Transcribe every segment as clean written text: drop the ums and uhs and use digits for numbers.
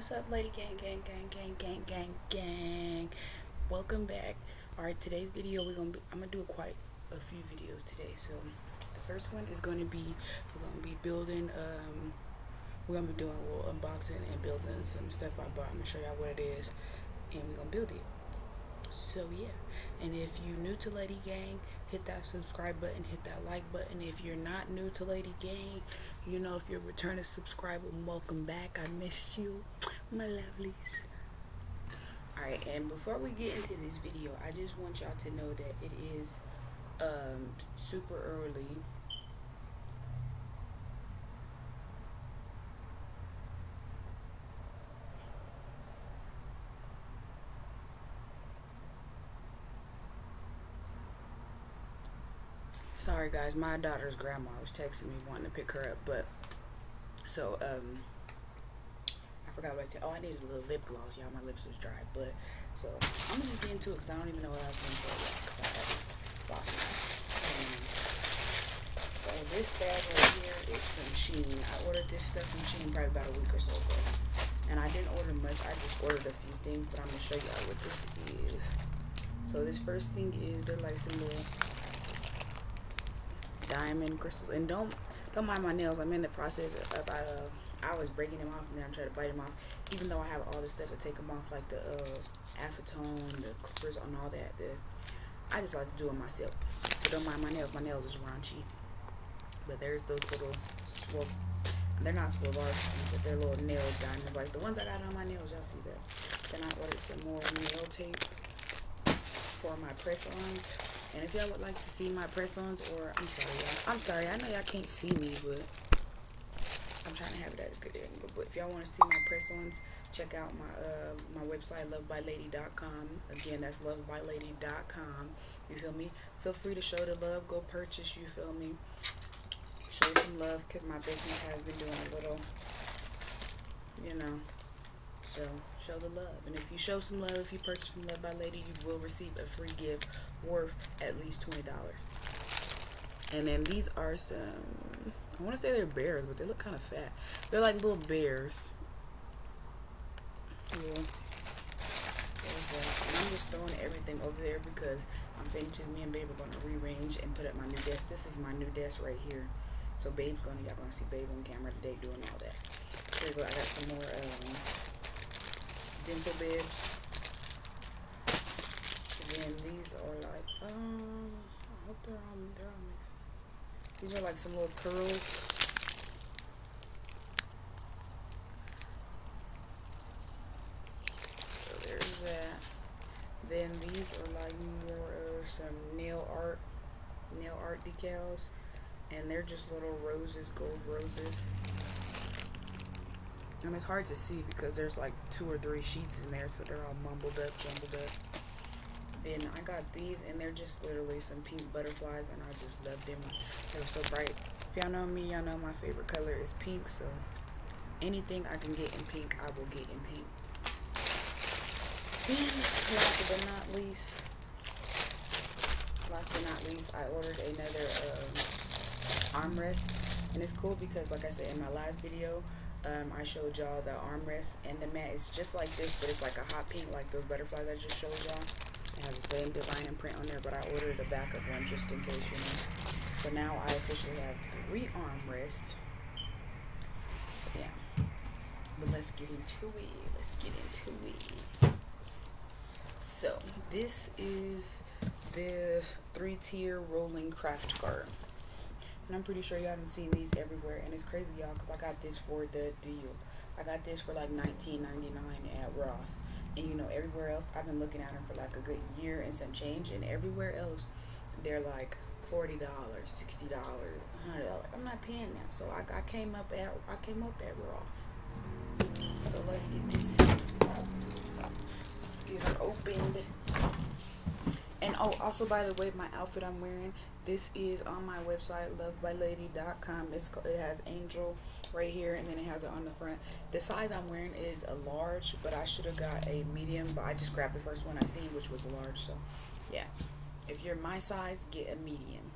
What's up, lady gang, gang, gang, gang, gang, gang, gang? Welcome back. Alright, today's video I'm gonna do quite a few videos today. So the first one is gonna be we're gonna be doing a little unboxing and building some stuff I bought. I'm gonna show y'all what it is and we're gonna build it. So yeah, and if you're new to Lady Gang, hit that subscribe button, hit that like button. If you're not new to Lady Gang, if you're a returning subscriber, welcome back. I missed you, my lovelies. Alright, and before we get into this video, I just want y'all to know that it is super early. Sorry guys, my daughter's grandma was texting me wanting to pick her up, but so I forgot what I said. Oh, I needed a little lip gloss, y'all. My lips was dry, but so I'm gonna just get into it because I don't even know what I was gonna say yet because I haven't lost it. So this bag right here is from Shein. I ordered this stuff from Shein probably about a week or so ago, and I didn't order much. I just ordered a few things, but I'm gonna show y'all what this is. So this first thing is they're like some little diamond crystals, and don't mind my nails. I'm in the process of I was breaking them off and then I tried to bite them off, even though I have all this stuff to take them off, like the acetone, the clippers, and all that. I just like to do it myself, so don't mind my nails. My nails is raunchy, but there's those little they're not Swarovski, but they're little nail diamonds like the ones I got on my nails. Y'all see that? Then I ordered some more nail tape for my press-ons. And if y'all would like to see my press-ons, or I'm sorry, I know y'all can't see me, but I'm trying to have it at a good angle. But if y'all want to see my press-ons, check out my website, lovebylady.com. Again, that's lovebylady.com. You feel me? Feel free to show the love. Go purchase. You feel me? Show some love, because my business has been doing a little, So show the love, and if you show some love, if you purchase from Love by Lady, you will receive a free gift worth at least $20. And then these are some, I want to say they're bears, but they look kind of fat. They're like little bears. Yeah. And I'm just throwing everything over there because me and Babe are going to rearrange and put up my new desk. This is my new desk right here. So y'all gonna see Babe on camera today doing all that. Here we go. I got some more dental bibs. Again, these are like I hope they're all mixed. These are like some little curls. So there's that. Then these are like more of some nail art decals, and they're just little roses, gold roses. And it's hard to see because there's like 2 or 3 sheets in there, so they're all jumbled up. Then I got these, and they're just literally some pink butterflies, and I just love them. They're so bright. If y'all know me, y'all know my favorite color is pink, so anything I can get in pink, I will get in pink. Then, last but not least, I ordered another armrest, and it's cool because, like I said in my last video, I showed y'all the armrest, and the mat is just like this, but it's like a hot pink, like those butterflies I just showed y'all. It has the same design and print on there, but I ordered a backup one just in case, So now I officially have 3 armrests. So yeah, but let's get into it. So this is the 3-tier rolling craft cart. And I'm pretty sure y'all done seen these everywhere, and it's crazy, y'all, because I got this for the deal. I got this for like $19.99 at Ross, and everywhere else I've been looking at them for like a good year and some change, and everywhere else they're like $40, $60, $100. I'm not paying that, so I came up at Ross. So let's get her opened. And also, by the way, my outfit I'm wearing, this is on my website, lovebylady.com. It has angel right here, and then it has it on the front. The size I'm wearing is a large, but I should have got a medium, but I just grabbed the first one I seen, which was a large. So yeah, if you're my size, get a medium.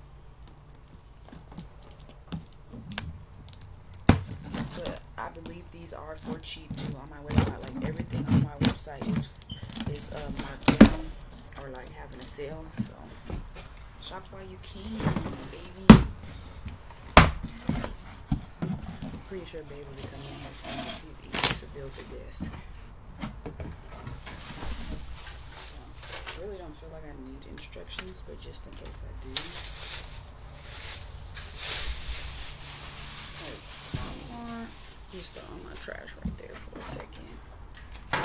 But I believe these are for cheap too on my website, or like having a sale. So shop while you can, baby. I'm pretty sure Baby will come in here soon because he's eager to build a desk. So, really don't feel like I need instructions, but just in case I do. Just throw my trash right there for a second. I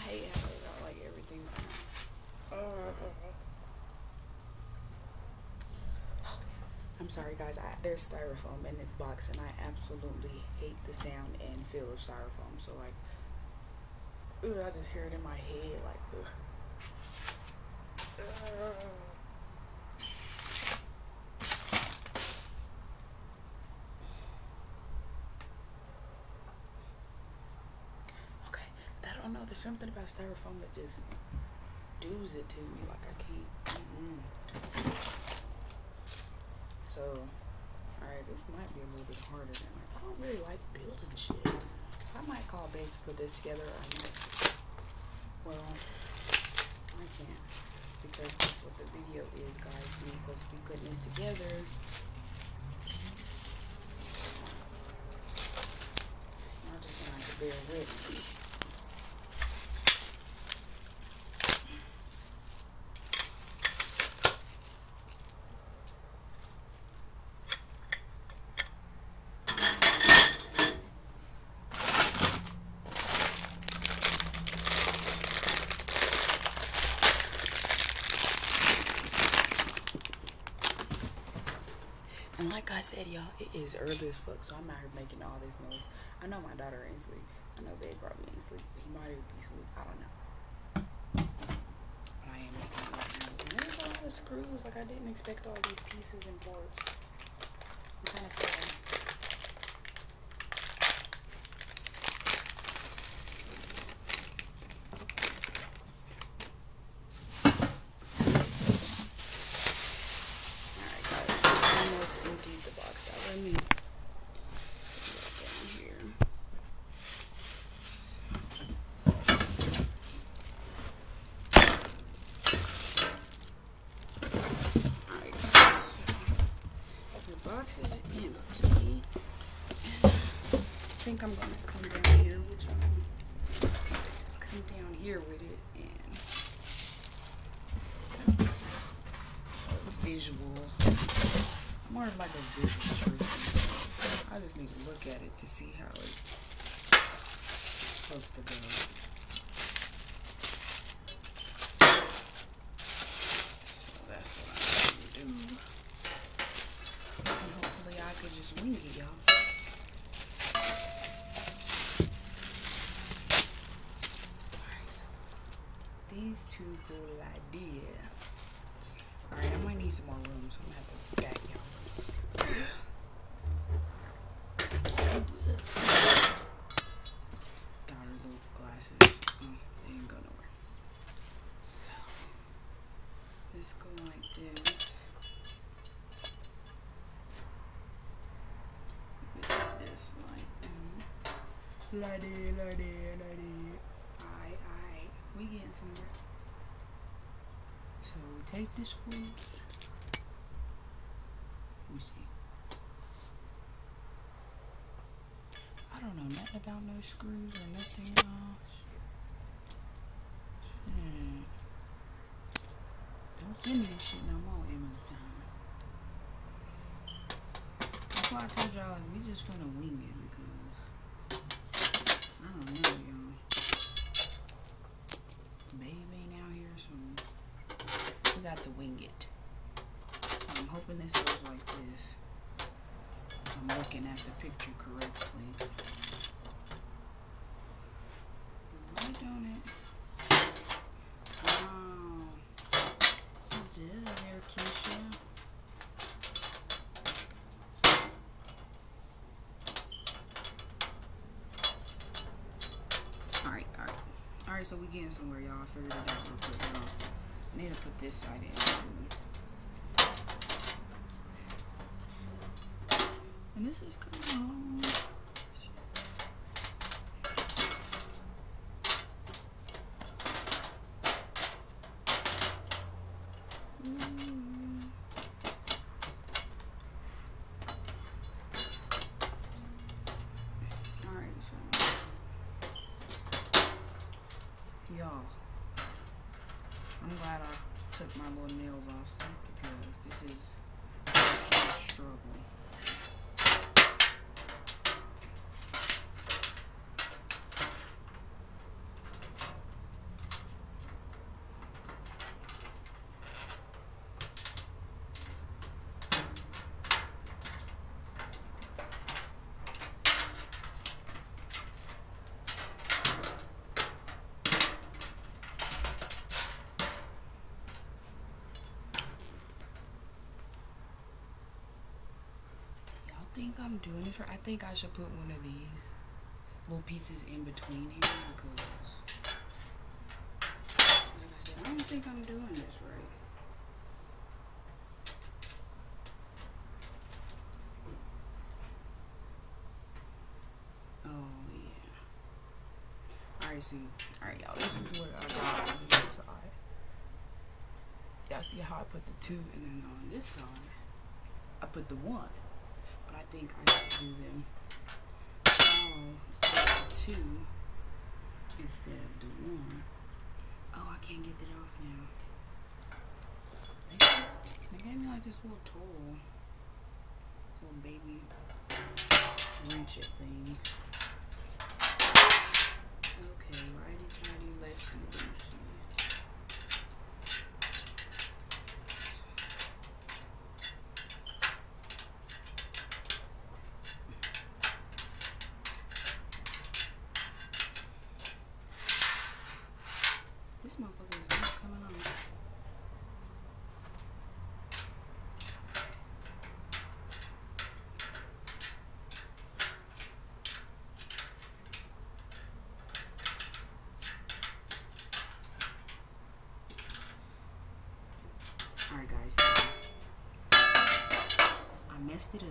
hate how I got like everything. I'm sorry guys, there's styrofoam in this box and I absolutely hate the sound and feel of styrofoam. So like, ugh, I just hear it in my head like, ugh. Okay, I don't know, there's something about styrofoam that just does it to me, like I can't. So, alright, this might be a little bit harder than I don't really like building shit. So I might call Babe to put this together. I might, well, I can't, because that's what the video is, guys. We're supposed to be putting this together. So, y'all just gonna have to bear with me. And like I said, y'all, it is early as fuck, so I'm out here making all this noise. I know my daughter ain't asleep. I know Babe probably ain't asleep. He might be asleep. I don't know. But I am making a lot of noise. And there's a lot of screws. Like, I didn't expect all these pieces and parts. I'm kind of sad. Emptied the box out. Let me put that down here. Alright guys, the box is empty. And I think I'm gonna come down here with y'all. Come down here with it and visual. More of like a visual person. I just need to look at it to see how it's supposed to go. So that's what I'm going to do. And hopefully I could just wing it, y'all. Alright, so these two go like this. Alright, I might need some more room, so I'm going to have to back y'all. Daughter little glasses. They ain't go nowhere. So let's go like this. This like that. Like that. Alright. We getting somewhere. So we take this screw. Let me see. I don't know nothing about no screws or nothing else. Don't send me this shit no more, Amazon. That's why I told y'all, like, we just finna wing it because I don't know, y'all. Babe ain't out here, so we got to wing it. I'm hoping this goes like this. I'm looking at the picture correctly. Why don't it? Oh. Duh, there, Keisha. Alright, Alright, so we getting somewhere, y'all. I figured it out real quick. Hold on. I need to put this side in too. And this is coming on. Y'all, I'm glad I took my little nails off stuff because this is a struggle. I think I'm doing this right. I think I should put one of these little pieces in between here because, like I said, I don't think I'm doing this right. Oh yeah. Alright, see. Alright, y'all. This is what I got on this side. Y'all see how I put the 2, and then on this side I put the 1. But I think I should do them all 2 instead of the 1. Oh, I can't get that off now. They gave me like this little tool, little baby wrench it thing. Okay, righty, tighty, lefty, loosey. This motherfucker is not coming on. Alright guys, I messed it up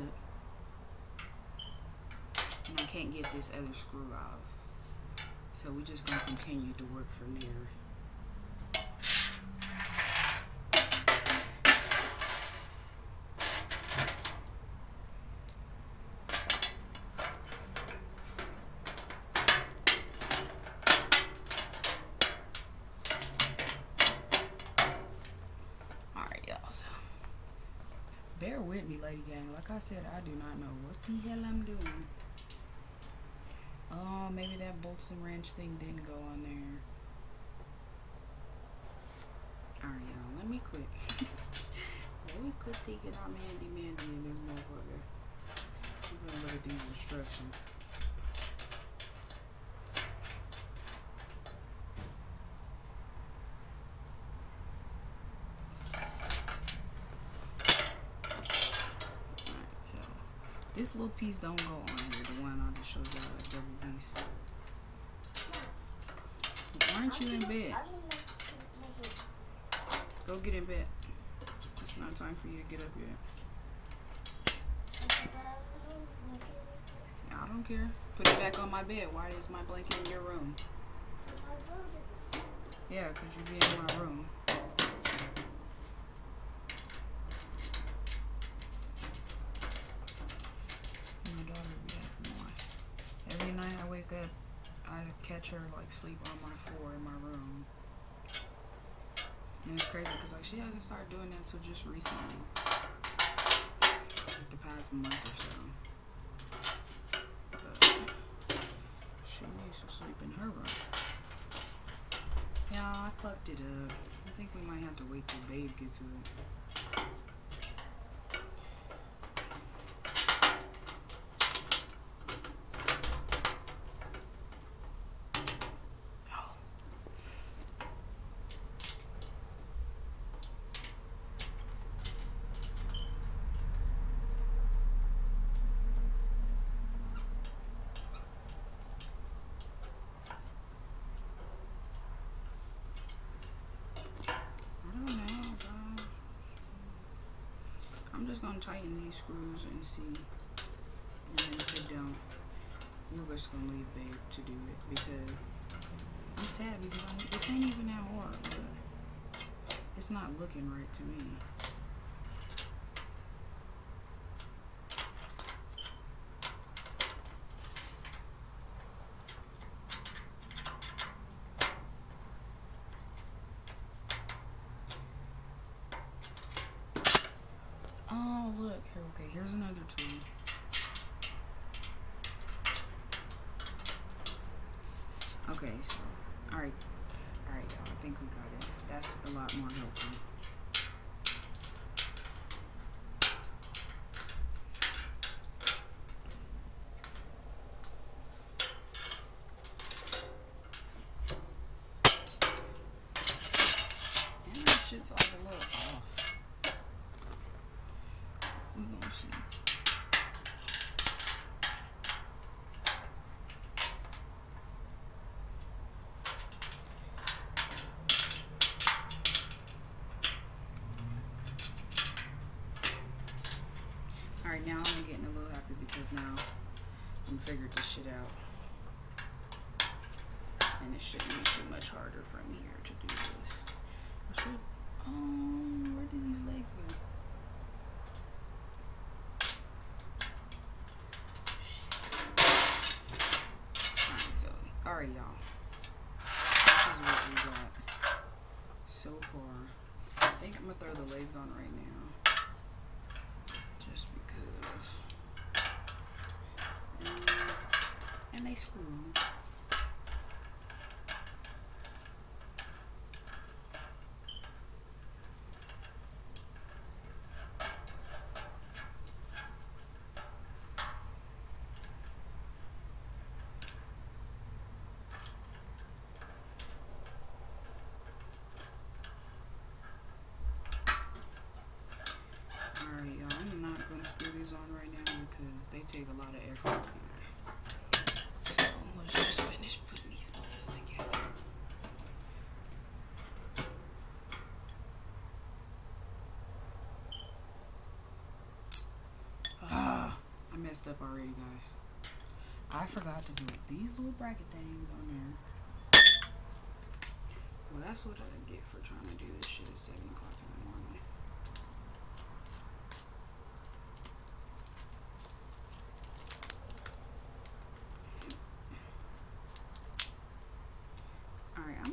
and I can't get this other screw off, so we're just going to continue to work from there. Bear with me, lady gang. Like I said, I do not know what the hell I'm doing. Oh, maybe that bolts and wrench thing didn't go on there. Alright, y'all. Let me quit. Let me quit thinking I'm handy-mandy in this motherfucker. I'm gonna look at these instructions. This little piece don't go on here, the one I just showed y'all, like double piece. Aren't you in bed? Go get in bed. It's not time for you to get up yet. I don't care. Put it back on my bed. Why is my blanket in your room? Yeah, because you be in my room. Every night I wake up, I catch her like sleep on my floor in my room. And it's crazy because like she hasn't started doing that till just recently, like the past month or so. But she needs to sleep in her room. Yeah, I fucked it up. I think we might have to wait till Babe gets up. just gonna tighten these screws and see. And then if it don't, we're just gonna leave Babe to do it because I'm sad because this ain't even that hard, but it's not looking right to me. Oh, look. Here, okay, here's another tool. Okay, so, alright, y'all, I think we got it. That's a lot more helpful. And that shit's all a little off. We're gonna see. Alright, now I'm getting a little happy because now I figured this shit out. And it shouldn't be too much harder from here to do this. I should, where did these legs go? Alright, y'all. This is what we got so far. I think I'm gonna throw the legs on right now. Just because. And they screw. On right now because they take a lot of effort. So let's just finish putting these bolts together. I messed up already, guys. I forgot to do these little bracket things on there. Well, that's what I get for trying to do this shit at 7 o'clock in the morning.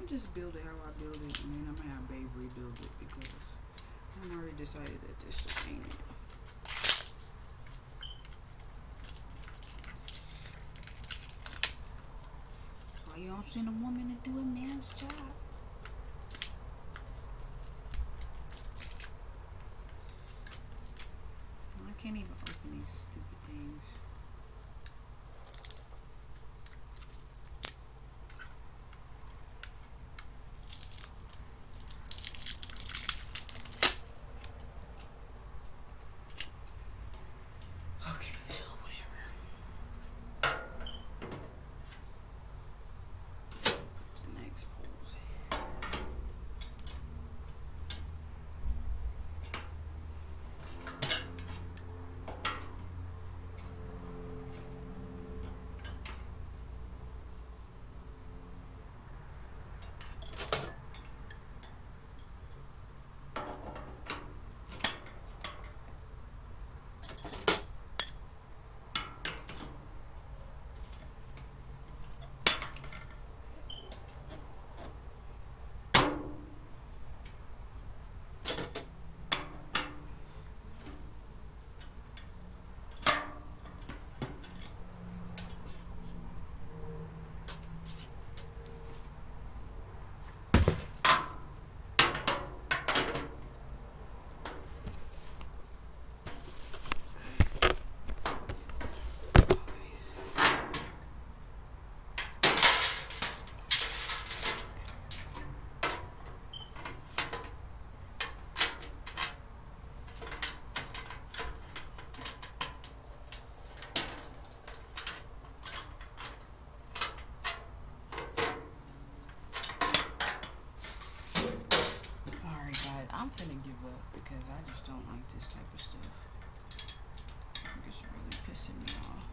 Just build it how I build it, and then I'm gonna have Babe rebuild it because I already decided that this just ain't it. That's why you don't send a woman to do a man's job. I can't even open these stupid things. I'm finna give up because I just don't like this type of stuff. really pissing me off.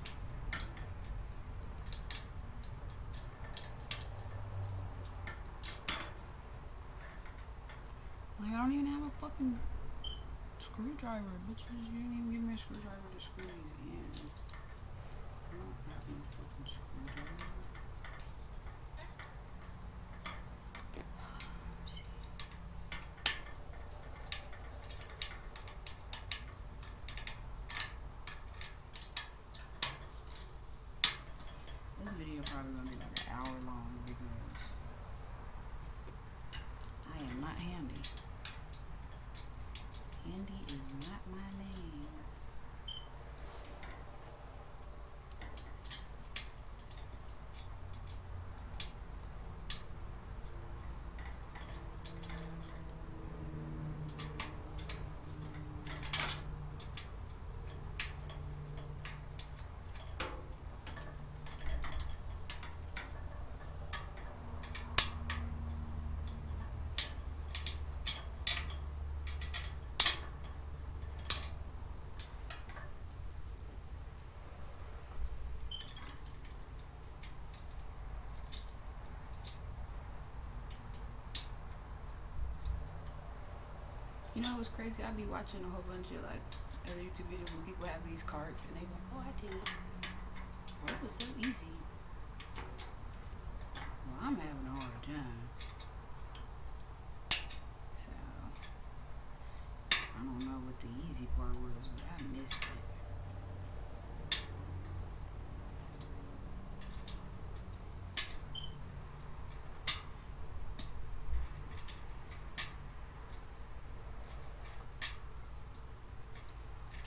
Like, I don't even have a fucking screwdriver, bitches. You didn't even give me a screwdriver to screw these in. I don't have no fucking screwdriver. This video probably gonna be like an hour long because I am not handy. Handy is not my name. You know what's crazy? I be watching a whole bunch of like other YouTube videos when people have these cards and they go, "Oh, I did it. Oh, it was so easy." Well, I'm having a hard time. So I don't know what the easy part was, but I missed it.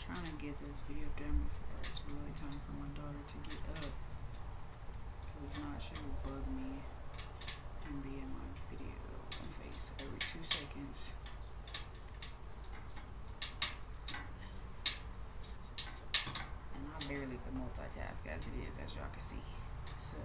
Trying to get this video done before it's really time for my daughter to get up. Because if not, she will bug me and be in my video and face every 2 seconds. And I barely can multitask as it is, as y'all can see. So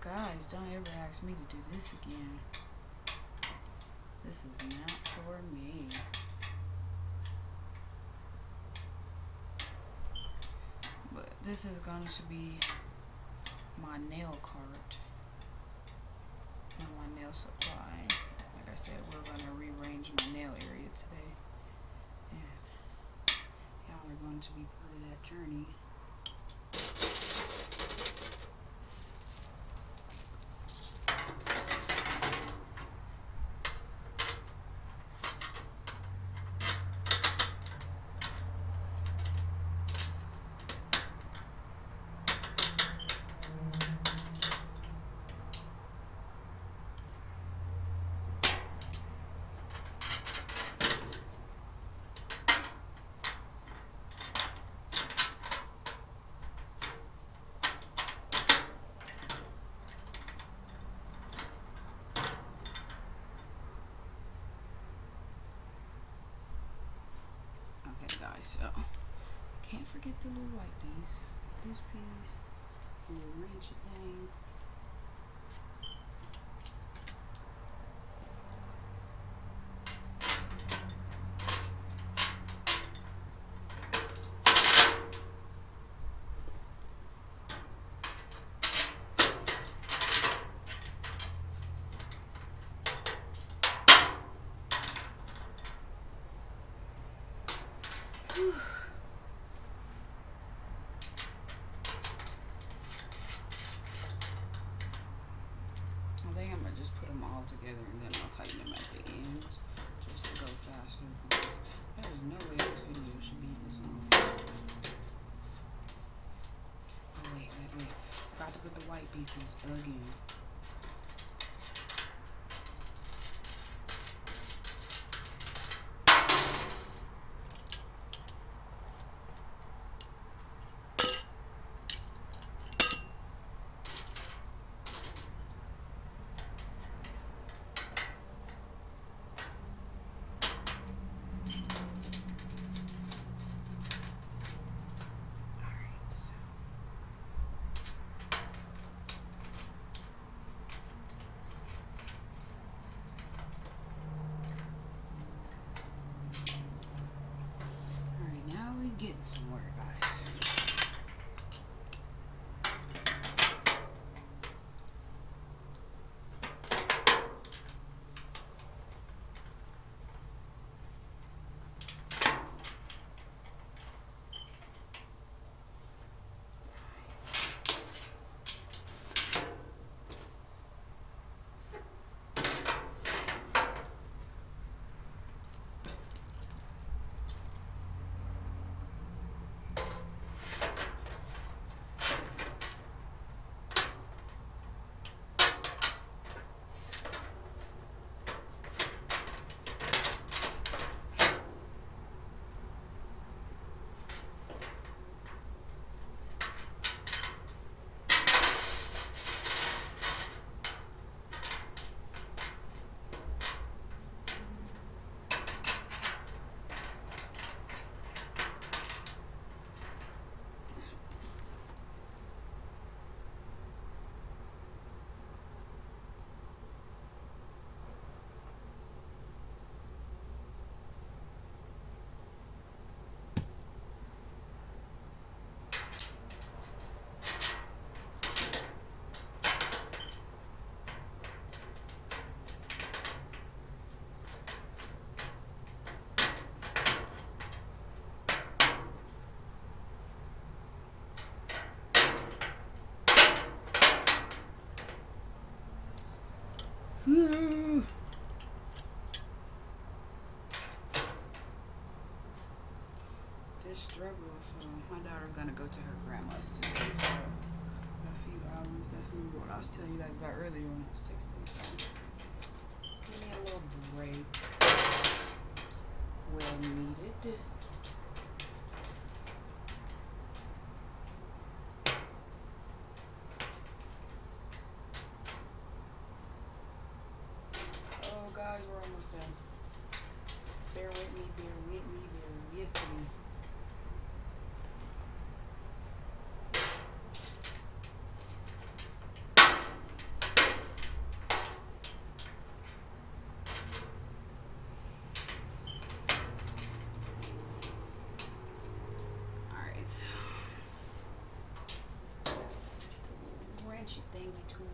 guys, don't ever ask me to do this again. This is not for me. But this is going to be my nail cart and my nail supply. Like I said, we're going to rearrange my nail area today. And y'all are going to be part of that journey. So, can't forget the little white piece. This piece, we'll arrange it down. I think I'm gonna just put them all together and then I'll tighten them at the end just to go faster because there's no way this video should be this long. Oh wait. Forgot to put the white pieces again. Bear with me, bear with me, bear with me. Alright, so wrenchy thingy tool.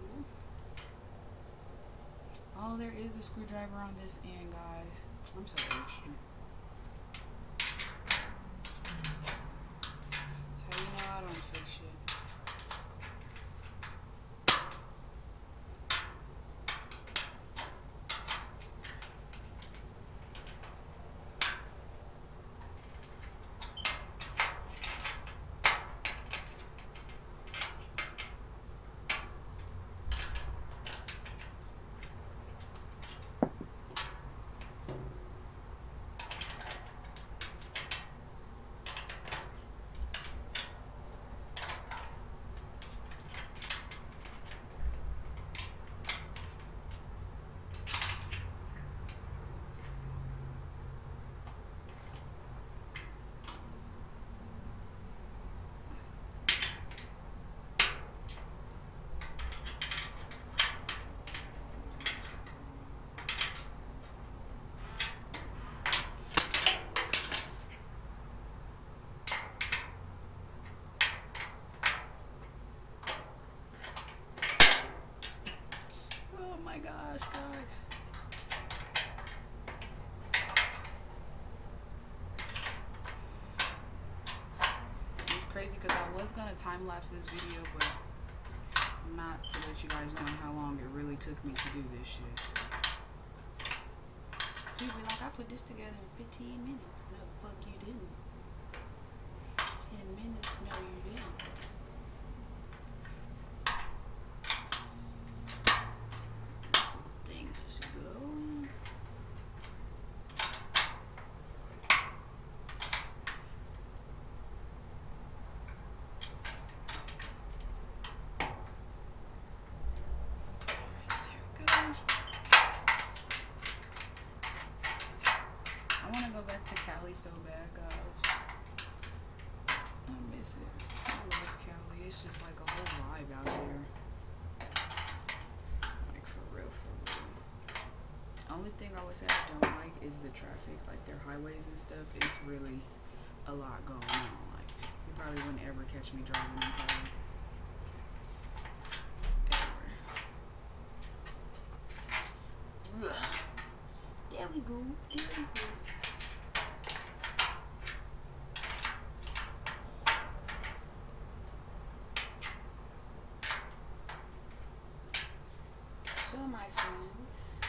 Oh, there is a screwdriver on this end, guys. I'm so extra. That's how you know I don't fix shit. Oh my gosh, guys. It's crazy because I was gonna time lapse this video, but I'm not, to let you guys know how long it really took me to do this shit. You'd be like, I put this together in 15 minutes. No, the fuck you didn't. 10 minutes? No, you didn't. Back to Cali so bad, guys. I miss it. I love Cali. It's just like a whole vibe out there. Like for real, for real. Only thing I would say I don't like is the traffic. Like their highways and stuff. It's really a lot going on. Like you probably wouldn't ever catch me driving in Cali. Ever. Ugh. There we go. There we go. So my friends,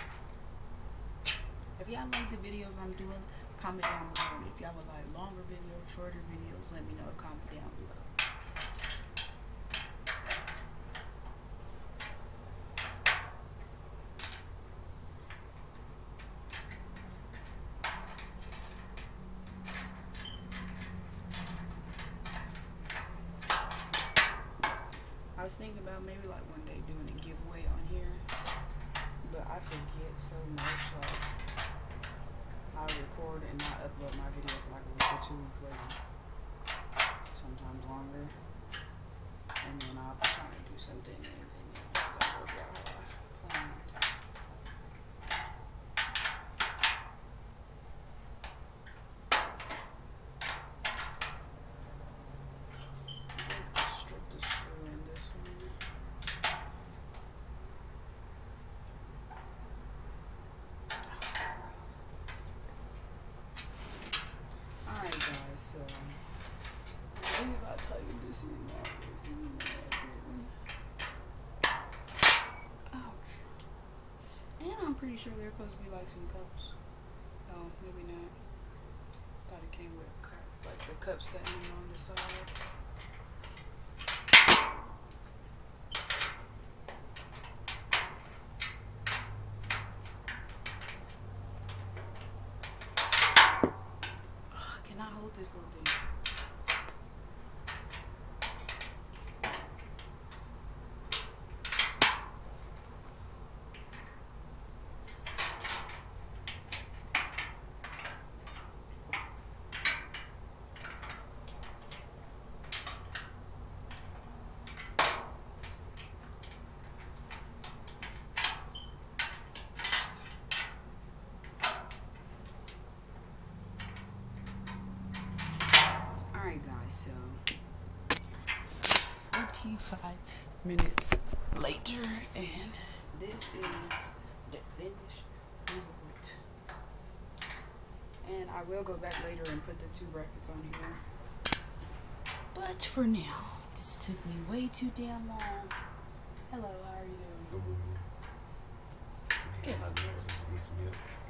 if y'all like the videos I'm doing, comment down below. And if y'all would like longer videos, shorter videos, let me know. Comment down below. I was thinking about maybe like one day doing a giveaway on here, but I forget so much. Like I record and not upload my video for like a week or 2 weeks later, sometimes longer, and then I'll be trying to do something and then it doesn't work out how I planned. Pretty sure they're supposed to be like some cups. Oh, maybe not. Thought it came with a cup, like the cups that hang on the side. Oh, I cannot hold this little thing. 25 minutes later, and this is the finished result. And I will go back later and put the 2 brackets on here. But for now, this took me way too damn long. Hello, how are you doing? Good morning.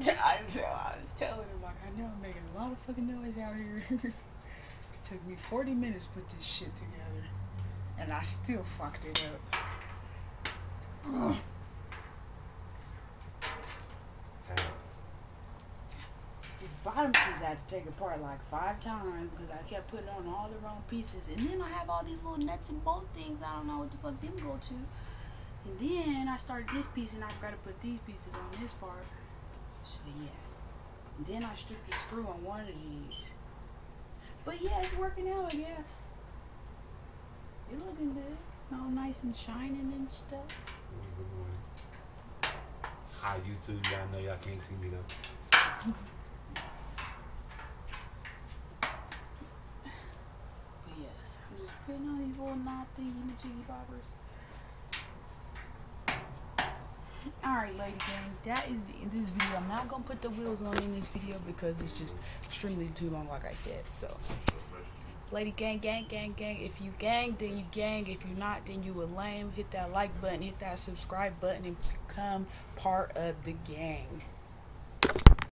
I know, I was telling him, like, I know I'm making a lot of fucking noise out here. It took me 40 minutes to put this shit together, and I still fucked it up. Ugh. This bottom piece I had to take apart like 5 times because I kept putting on all the wrong pieces, and then I have all these little nuts and bolt things. I don't know what the fuck them go to. And then I started this piece and I forgot to put these pieces on this part. So yeah. And then I stripped the screw on one of these. But yeah, it's working out, I guess. You're looking good. All nice and shining and stuff. Good morning. Hi YouTube, y'all know y'all can't see me though. But yes, I'm just putting on these little knob thingy jiggy bobbers. Alright, lady gang, that is the end of this video. I'm not gonna put the wheels on in this video because it's just extremely too long, like I said. So lady gang, gang, gang, gang. If you gang, then you gang. If you're not, then you a lame. Hit that like button, hit that subscribe button, and become part of the gang.